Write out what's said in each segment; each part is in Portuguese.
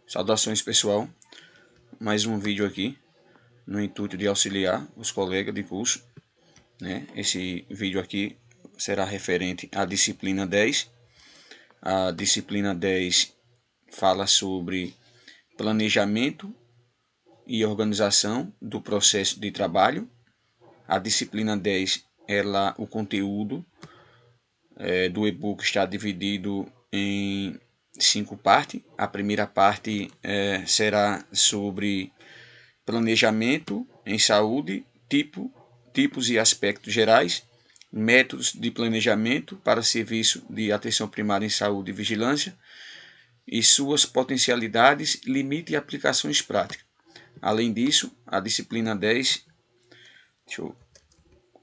Saudações pessoal, mais um vídeo aqui no intuito de auxiliar os colegas de curso, né? Esse vídeo aqui será referente à disciplina 10. A disciplina 10 fala sobre planejamento e organização do processo de trabalho. A disciplina 10, o conteúdo do e-book está dividido em 5 partes. A primeira parte será sobre planejamento em saúde, tipos e aspectos gerais, métodos de planejamento para serviço de atenção primária em saúde e vigilância e suas potencialidades, limite e aplicações práticas. Além disso, a disciplina 10, deixa eu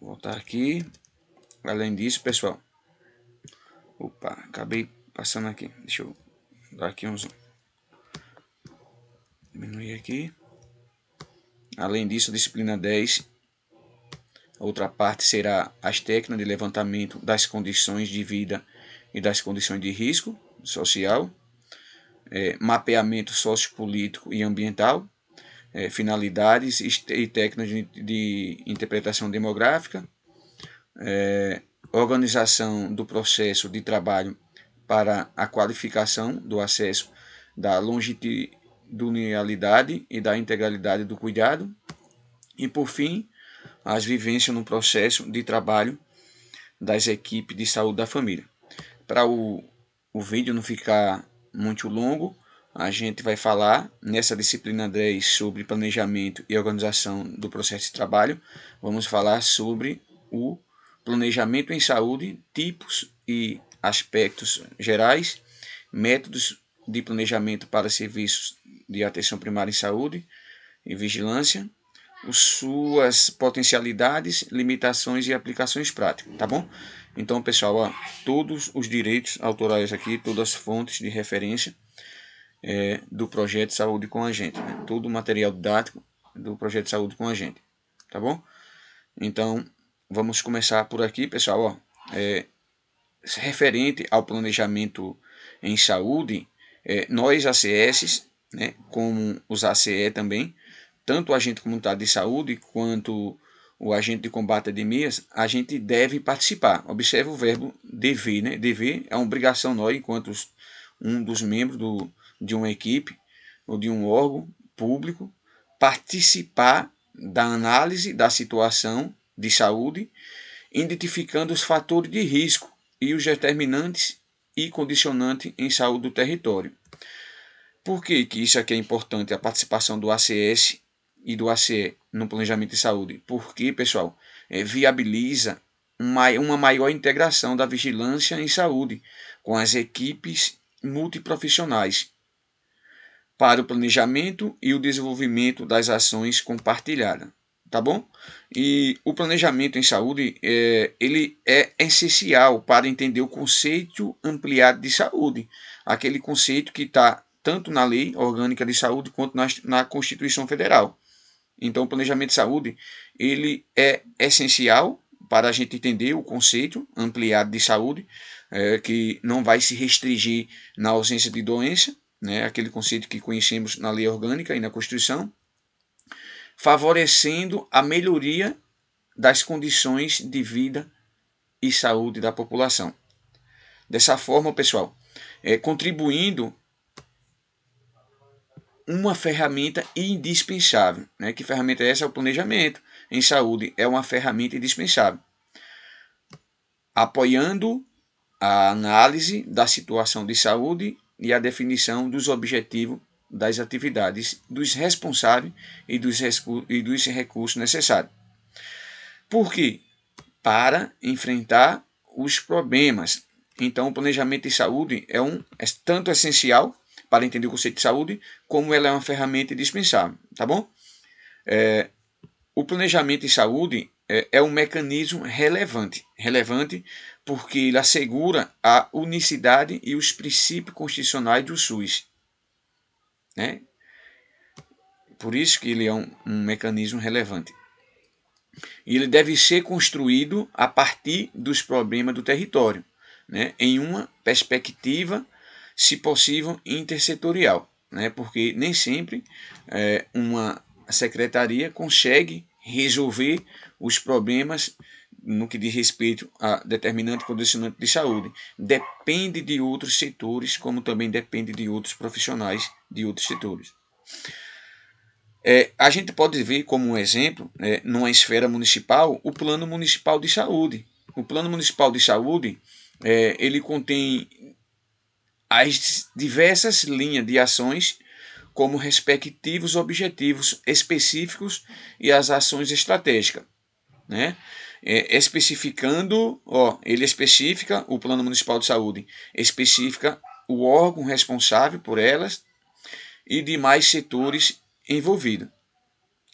voltar aqui. Além disso, pessoal, acabei passando aqui. Deixa eu dar aqui um zoom. Diminuir aqui. Além disso, a disciplina 10, outra parte será as técnicas de levantamento das condições de vida e das condições de risco social, mapeamento sociopolítico e ambiental, finalidades e técnicas de interpretação demográfica, organização do processo de trabalho para a qualificação do acesso da longitudinalidade e da integralidade do cuidado, e por fim, as vivências no processo de trabalho das equipes de saúde da família. Para o vídeo não ficar muito longo, a gente vai falar nessa disciplina 10 sobre planejamento e organização do processo de trabalho. Vamos falar sobre o planejamento em saúde, tipos e aspectos gerais, métodos de planejamento para serviços de atenção primária em saúde e vigilância, suas potencialidades, limitações e aplicações práticas, tá bom? Então, pessoal, todos os direitos autorais aqui, todas as fontes de referência do projeto de saúde com a gente, né? Todo o material didático do projeto de saúde com a gente, tá bom? Então, vamos começar por aqui, pessoal, referente ao planejamento em saúde, nós ACS, né, como os ACE também, tanto o agente comunitário de saúde quanto o agente de combate a epidemias, a gente deve participar. Observe o verbo dever, né? Dever é uma obrigação nós, enquanto um dos membros de uma equipe ou de um órgão público, participar da análise da situação de saúde, identificando os fatores de risco e os determinantes e condicionantes em saúde do território. Por que isso aqui é importante, a participação do ACS e do ACE no planejamento de saúde? Porque, pessoal, viabiliza uma maior integração da vigilância em saúde com as equipes multiprofissionais para o planejamento e o desenvolvimento das ações compartilhadas, tá bom? E o planejamento em saúde, ele é essencial para entender o conceito ampliado de saúde, aquele conceito que está tanto na Lei Orgânica de Saúde quanto na Constituição Federal. Então, o planejamento de saúde, ele é essencial para a gente entender o conceito ampliado de saúde, que não vai se restringir na ausência de doença, né, aquele conceito que conhecemos na Lei Orgânica e na Constituição, favorecendo a melhoria das condições de vida e saúde da população. Dessa forma, pessoal, contribuindo uma ferramenta indispensável, né? Que ferramenta é essa? O planejamento em saúde é uma ferramenta indispensável, apoiando a análise da situação de saúde e a definição dos objetivos das atividades dos responsáveis e dos recursos necessários. Por quê? Para enfrentar os problemas. Então, o planejamento de saúde é tanto essencial para entender o conceito de saúde, como ela é uma ferramenta indispensável, tá bom? O planejamento de saúde é um mecanismo relevante porque ele assegura a unicidade e os princípios constitucionais do SUS, né? Por isso que ele é um mecanismo relevante. E ele deve ser construído a partir dos problemas do território, né? Em uma perspectiva, se possível, intersetorial. né? Porque nem sempre uma secretaria consegue resolver os problemas no que diz respeito a determinante condicionante de saúde. Depende de outros setores, como também depende de outros profissionais de outros setores. A gente pode ver como um exemplo, numa esfera municipal, o Plano Municipal de Saúde. O Plano Municipal de Saúde, ele contém as diversas linhas de ações como respectivos objetivos específicos e as ações estratégicas, né? Especificando, ele especifica, o Plano Municipal de Saúde especifica o órgão responsável por elas e demais setores envolvidos.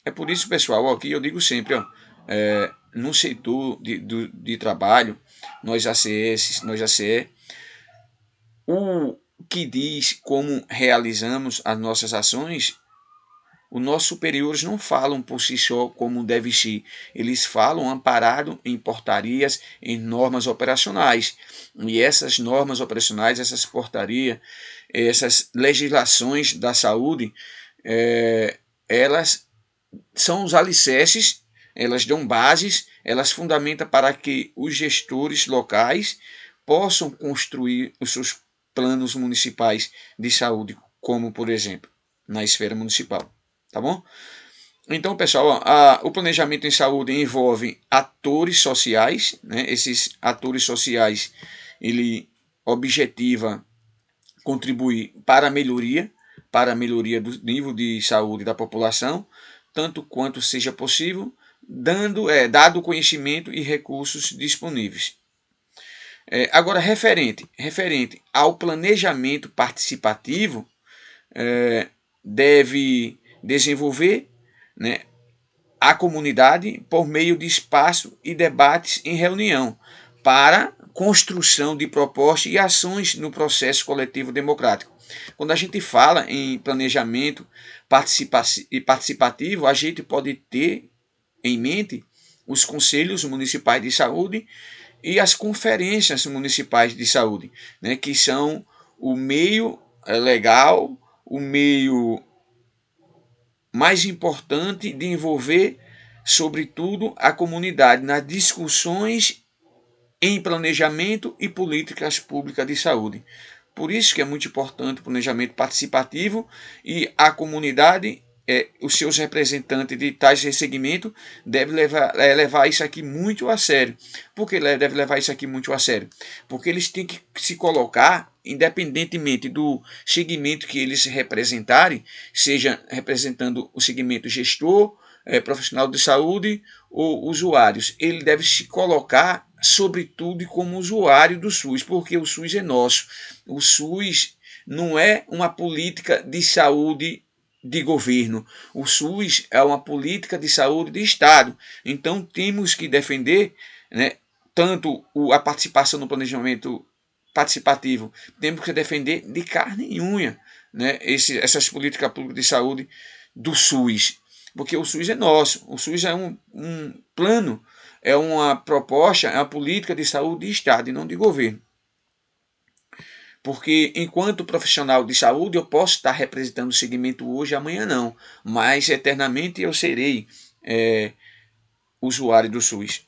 É por isso, pessoal, que eu digo sempre, no setor de trabalho, nós ACS, nós ACE, o que diz como realizamos as nossas ações, os nossos superiores não falam por si só como deve ser. Eles falam amparado em portarias, em normas operacionais. E essas normas operacionais, essas portarias, essas legislações da saúde, elas são os alicerces, elas dão bases, elas fundamentam para que os gestores locais possam construir os seus planos municipais de saúde, como, por exemplo, na esfera municipal. Tá bom? Então, pessoal, o planejamento em saúde envolve atores sociais, né? Esses atores sociais, ele objetiva contribuir para a melhoria do nível de saúde da população, tanto quanto seja possível, dado o conhecimento e recursos disponíveis. Agora, referente ao planejamento participativo, deve desenvolver, né, a comunidade por meio de espaço e debates em reunião para construção de propostas e ações no processo coletivo democrático. Quando a gente fala em planejamento participativo, a gente pode ter em mente os conselhos municipais de saúde e as conferências municipais de saúde, né, que são o meio legal, o meio mais importante de envolver, sobretudo, a comunidade nas discussões em planejamento e políticas públicas de saúde. Por isso que é muito importante o planejamento participativo e a comunidade, os seus representantes de tais segmentos devem levar isso aqui muito a sério. Por que deve levar isso aqui muito a sério? Porque eles têm que se colocar, independentemente do segmento que eles representarem, seja representando o segmento gestor, profissional de saúde ou usuários, ele deve se colocar sobretudo como usuário do SUS, porque o SUS é nosso. O SUS não é uma política de saúde de governo. O SUS é uma política de saúde de Estado. Então temos que defender, né, tanto a participação no planejamento participativo, temos que defender de carne e unha, né, essas políticas públicas de saúde do SUS. Porque o SUS é nosso. O SUS é um plano, é uma proposta, é uma política de saúde de Estado e não de governo. Porque enquanto profissional de saúde eu posso estar representando o segmento hoje, amanhã não. Mas eternamente eu serei usuário do SUS.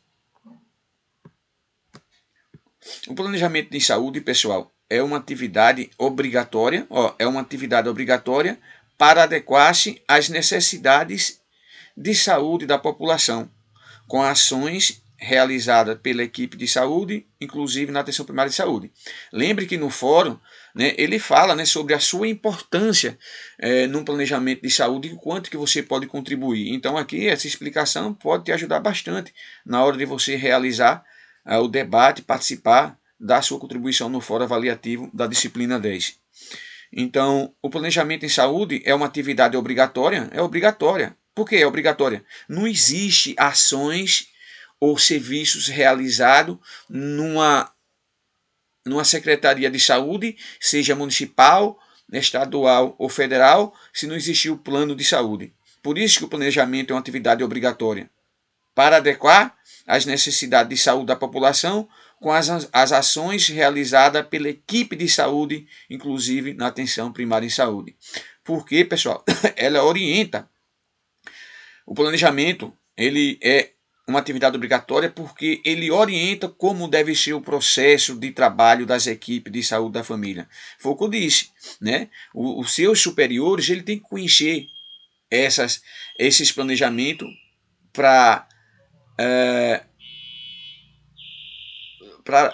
O planejamento de saúde, pessoal, é uma atividade obrigatória, para adequar-se às necessidades de saúde da população, com ações realizadas pela equipe de saúde, inclusive na atenção primária de saúde. Lembre que no fórum, né, ele fala, né, sobre a sua importância no planejamento de saúde e quanto que você pode contribuir. Então aqui essa explicação pode te ajudar bastante na hora de você realizar o debate, participar da sua contribuição no fórum avaliativo da disciplina 10. Então, o planejamento em saúde é uma atividade obrigatória? É obrigatória. Por que é obrigatória? Não existe ações ou serviços realizados numa secretaria de saúde, seja municipal, estadual ou federal, se não existir o plano de saúde. Por isso que o planejamento é uma atividade obrigatória, para adequar às necessidades de saúde da população com as ações realizadas pela equipe de saúde, inclusive na atenção primária em saúde. Porque, pessoal, ela orienta. O planejamento, ele é uma atividade obrigatória porque ele orienta como deve ser o processo de trabalho das equipes de saúde da família. Foi o que eu disse, né? Os seus superiores, ele tem que conhecer esses planejamentos para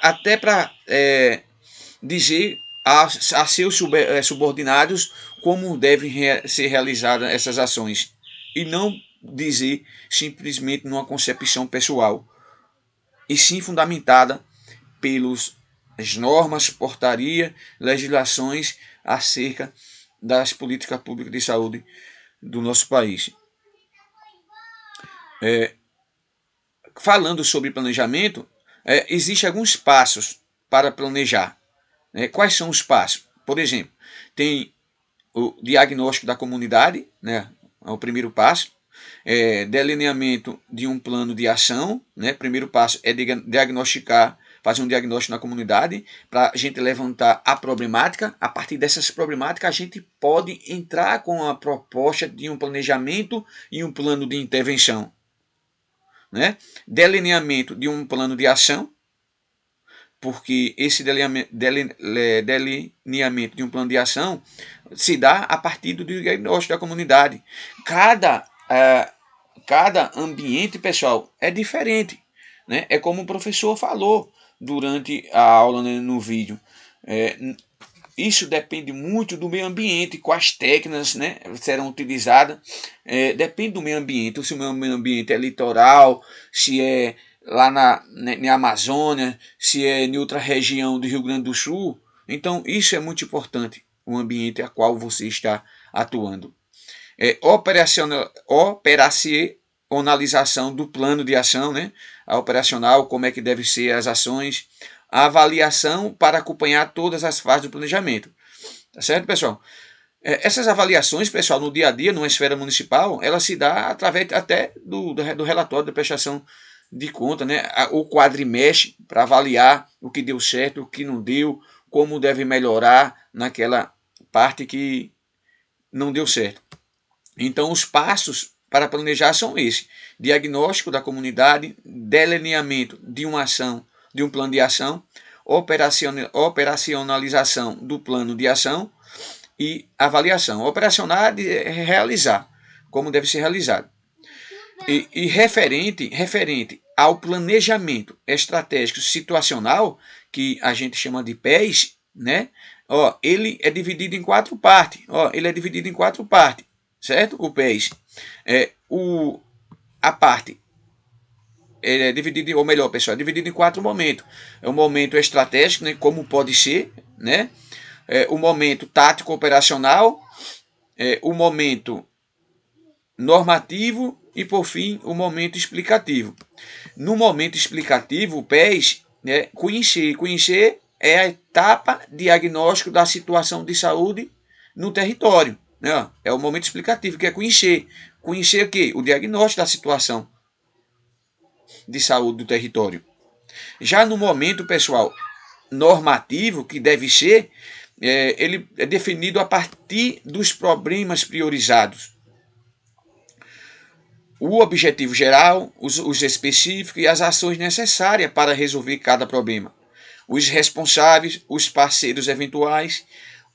até para dizer a seus subordinados como devem ser realizadas essas ações e não dizer simplesmente numa concepção pessoal, e sim fundamentada pelas normas, portaria, legislações acerca das políticas públicas de saúde do nosso país. Falando sobre planejamento, existem alguns passos para planejar. Quais são os passos? Por exemplo, tem o diagnóstico da comunidade, né? É o primeiro passo. Delineamento de um plano de ação, né? Primeiro passo é diagnosticar, fazer um diagnóstico na comunidade para a gente levantar a problemática. A partir dessas problemáticas a gente pode entrar com a proposta de um planejamento e um plano de intervenção, né? Delineamento de um plano de ação, porque esse delineamento de um plano de ação se dá a partir do diagnóstico da comunidade. Cada ambiente, pessoal, é diferente, né? É como o professor falou durante a aula, né, no vídeo. Isso depende muito do meio ambiente, quais técnicas, né, serão utilizadas. Depende do meio ambiente, se o meio ambiente é litoral, se é lá na Amazônia, se é em outra região do Rio Grande do Sul. Então, isso é muito importante, o ambiente a qual você está atuando. Operacionalização do plano de ação, né? A operacional, como é que deve ser as ações, a avaliação para acompanhar todas as fases do planejamento. Tá certo, pessoal? Essas avaliações, pessoal, no dia a dia, numa esfera municipal, ela se dá através até do relatório da prestação de conta, né? O quadrimestre para avaliar o que deu certo, o que não deu, como deve melhorar naquela parte que não deu certo. Então, os passos para planejar são esses: diagnóstico da comunidade, delineamento de uma ação, de um plano de ação, operacionalização do plano de ação e avaliação. Operacionar é realizar, como deve ser realizado. E referente ao planejamento estratégico situacional, que a gente chama de PES, né? Ele é dividido em quatro partes. Certo? O PES. A parte é dividido, ou melhor, pessoal, é dividido em quatro momentos. É o momento estratégico, né, como pode ser, né? O momento tático operacional, o momento normativo e, por fim, o momento explicativo. No momento explicativo, o PES, né, conhecer é a etapa diagnóstico da situação de saúde no território. Né? É o momento explicativo, que é conhecer. Conhecer o quê? O diagnóstico da situação de saúde do território. Já no momento, pessoal, normativo, que deve ser, ele é definido a partir dos problemas priorizados. O objetivo geral, os específicos e as ações necessárias para resolver cada problema. Os responsáveis, os parceiros eventuais,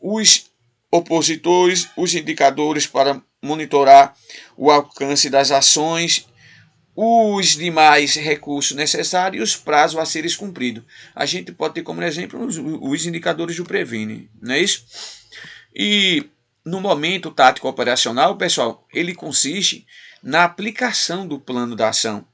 os opositores, os indicadores para monitorar o alcance das ações, os demais recursos necessários e os prazos a serem cumpridos. A gente pode ter como exemplo os indicadores do Previne, não é isso? E no momento tático operacional, pessoal, ele consiste na aplicação do plano da ação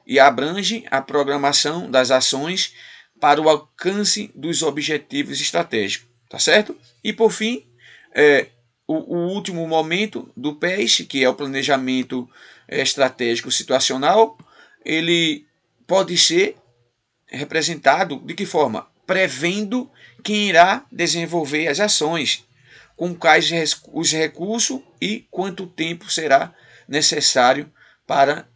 e abrange a programação das ações para o alcance dos objetivos estratégicos, tá certo? E por fim, o último momento do PES, que é o planejamento estratégico situacional, ele pode ser representado de que forma? Prevendo quem irá desenvolver as ações, com quais os recursos e quanto tempo será necessário para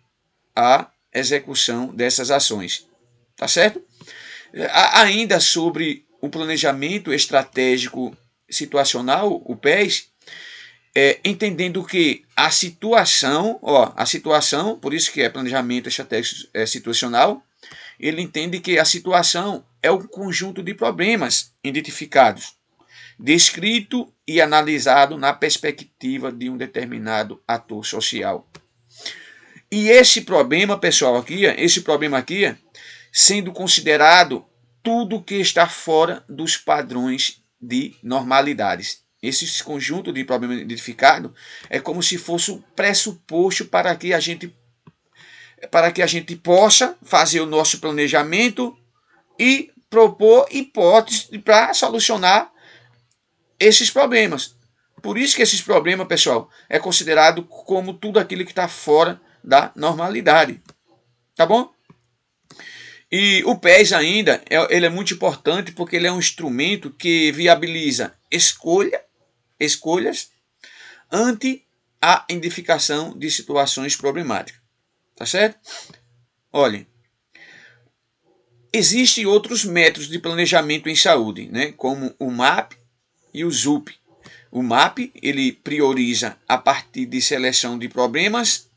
a execução dessas ações. Tá certo? Ainda sobre o planejamento estratégico situacional, o PES, entendendo que a situação, por isso que é planejamento estratégico situacional, ele entende que a situação é o conjunto de problemas identificados, descrito e analisado na perspectiva de um determinado ator social. E esse problema, pessoal, aqui, sendo considerado tudo que está fora dos padrões de normalidades. Esse conjunto de problemas identificados é como se fosse o pressuposto para que a gente possa fazer o nosso planejamento e propor hipóteses para solucionar esses problemas. Por isso que esses problemas, pessoal, é considerado como tudo aquilo que está fora da normalidade. Tá bom? E o PES ainda, ele é muito importante porque ele é um instrumento que viabiliza escolhas ante a identificação de situações problemáticas. Tá certo? Olhem, existem outros métodos de planejamento em saúde, né, como o MAP e o ZUP. O MAP ele prioriza a partir de seleção de problemas,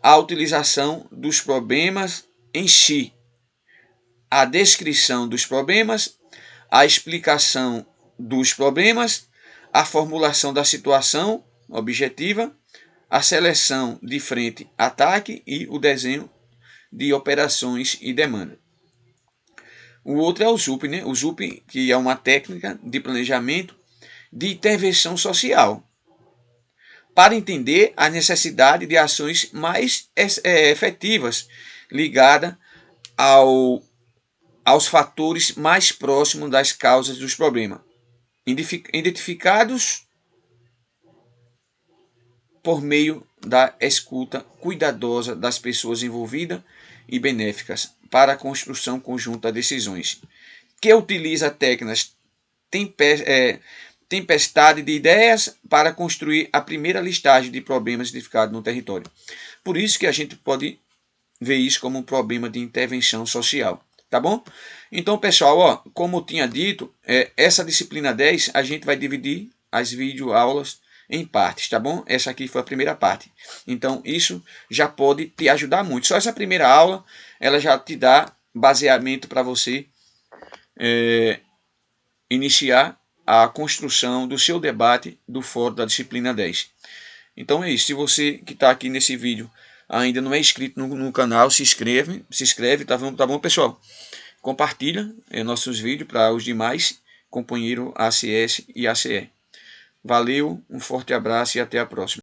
a utilização dos problemas em si, a descrição dos problemas, a explicação dos problemas, a formulação da situação objetiva, a seleção de frente-ataque e o desenho de operações e demanda. O outro é o ZUP, né? O ZUP, que é uma técnica de planejamento de intervenção social, para entender a necessidade de ações mais efetivas ligadas aos fatores mais próximos das causas dos problemas, identificados por meio da escuta cuidadosa das pessoas envolvidas e benéficas para a construção conjunta de decisões, que utiliza técnicas tempestade de ideias para construir a primeira listagem de problemas identificados no território. Por isso que a gente pode ver isso como um problema de intervenção social. Tá bom? Então, pessoal, como eu tinha dito, essa disciplina 10 a gente vai dividir as videoaulas em partes, tá bom? Essa aqui foi a primeira parte. Então, isso já pode te ajudar muito. Só essa primeira aula, ela já te dá baseamento para você iniciar a construção do seu debate do fórum da disciplina 10. Então é isso. Se você que está aqui nesse vídeo ainda não é inscrito no canal, se inscreve, tá bom, pessoal? Compartilha nossos vídeos para os demais companheiros ACS e ACE. Valeu, um forte abraço e até a próxima.